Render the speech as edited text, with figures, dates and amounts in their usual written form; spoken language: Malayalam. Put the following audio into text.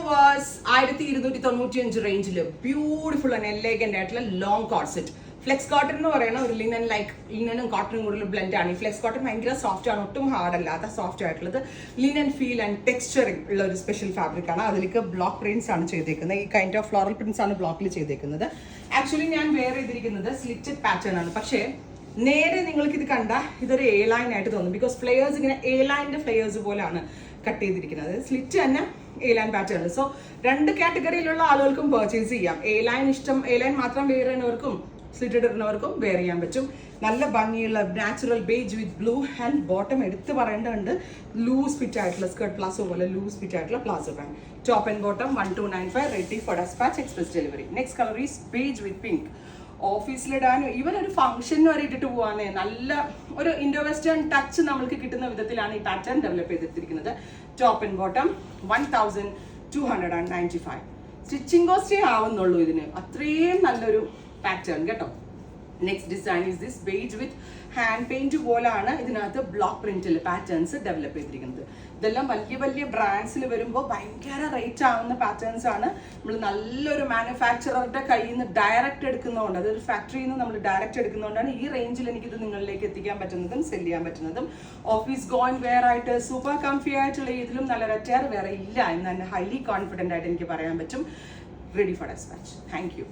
വ്യൂവേഴ്സ് 1295 റേഞ്ചിൽ ബ്യൂട്ടിഫുൾ ആൻഡ് എലഗന്റ് ആയിട്ടുള്ള long coat set. Flex cotton എന്ന് പറയുന്ന ഒരു ലിനനും കോട്ടണും കൂടുതൽ ബ്ലെൻഡ് ആണ്. ഈ ഫ്ലെക്സ് കോട്ടൺ ഭയങ്കര സോഫ്റ്റ് ആണ്, ഒട്ടും ഹാർഡ് അല്ലാത്ത സോഫ്റ്റ് ആയിട്ടുള്ളത് ലിനൻ ഫീൽ ആൻഡ് ടെക്സ്ചറിങ് ഉള്ള ഒരു സ്പെഷ്യൽ ഫാബ്രിക് ആണ്. അതിലേക്ക് ബ്ലോക്ക് പ്രിന്റ്സ് ആണ് ചെയ്തേക്കുന്നത്. ഈ കൈൻഡ് ഓഫ് ഫ്ലോറൽ പ്രിന്റ്സ് ആണ് ബ്ലോക്കിൽ ചെയ്തേക്കുന്നത്. ആക്ച്വലി ഞാൻ വെയർ ചെയ്തിരിക്കുന്നത് സ്ലിറ്റഡ് പാറ്റേൺ ആണ്. പക്ഷേ നേരെ നിങ്ങൾക്ക് ഇത് കണ്ട ഇതൊരു എ ലൈൻ ആയിട്ട് തോന്നും. ബിക്കോസ് ഫ്ലെയേഴ്സ് ഇങ്ങനെ എ ലൈനിന്റെ ഫ്ലെയേഴ്സ് പോലെയാണ് കട്ട് ചെയ്തിരിക്കുന്നത്. സ്ലിറ്റ് തന്നെ എ ലൈൻ പാറ്റേൺ. സോ രണ്ട് കാറ്റഗറിയിലുള്ള ആളുകൾക്കും പർച്ചേസ് ചെയ്യാം. എ ലൈൻ ഇഷ്ടം, എ ലൈൻ മാത്രം വെയർ ചെയ്യുന്നവർക്കും സ്ലിറ്റഡ് ഇടുന്നവർക്കും വെയർ ചെയ്യാൻ പറ്റും. നല്ല ഭംഗിയുള്ള natural beige with blue and bottom എടുത്ത് പറയേണ്ടതുണ്ട്. ലൂസ് ഫിറ്റ് ആയിട്ടുള്ള സ്കർട്ട് പ്ലാസോ പോലെ ലൂസ് ഫിറ്റ് ആയിട്ടുള്ള palazzo pant. Top and bottom 1295, ready for despatch, express delivery. Next colour is beige with pink. ഓഫീസിലിടാനും ഈവൻ ഒരു ഫംഗ്ഷന് വരെ ഇട്ടിട്ട് പോകാനേ നല്ല ഒരു ഇൻഡോ വെസ്റ്റേൺ ടച്ച് നമ്മൾക്ക് കിട്ടുന്ന വിധത്തിലാണ് ഈ പാറ്റേൺ ഡെവലപ്പ് ചെയ്തിരിക്കുന്നത്. Top and bottom 1295. സ്റ്റിച്ചിങ് കോസ്റ്റേ ആവുന്നുള്ളൂ ഇതിന്. അത്രയും നല്ലൊരു പാറ്റേൺ കേട്ടോ. Next design is this beige with hand paint പോലാണ് ഇതിനകത്ത് ബ്ലോക്ക് പ്രിന്റിൽ പാറ്റേൺസ് ഡെവലപ്പ് ചെയ്തിരിക്കുന്നത്. ഇതെല്ലാം വലിയ വലിയ ബ്രാൻഡ്സിൽ വരുമ്പോൾ ഭയങ്കര റേറ്റ് ആവുന്ന പാറ്റേൺസ് ആണ്. നമ്മൾ നല്ലൊരു മാനുഫാക്ചററുടെ കയ്യിൽ നിന്ന് ഡയറക്റ്റ് എടുക്കുന്നതുകൊണ്ട്, അതൊരു ഫാക്ടറിയിൽ നിന്ന് നമ്മൾ ഡയറക്റ്റ് എടുക്കുന്നതുകൊണ്ടാണ് ഈ റേഞ്ചിൽ എനിക്കിത് നിങ്ങളിലേക്ക് എത്തിക്കാൻ പറ്റുന്നതും സെല് ചെയ്യാൻ പറ്റുന്നതും. ഓഫീസ് ഗോയിങ് വെയർ ആയിട്ട് സൂപ്പർ കംഫി ആയിട്ടുള്ള ഇതിലും നല്ല റെറ്റയർ വേറെ ഇല്ല എന്ന് തന്നെ ഹൈലി കോൺഫിഡൻ്റ് ആയിട്ട് എനിക്ക് പറയാൻ പറ്റും. Ready for despatch. Thank U.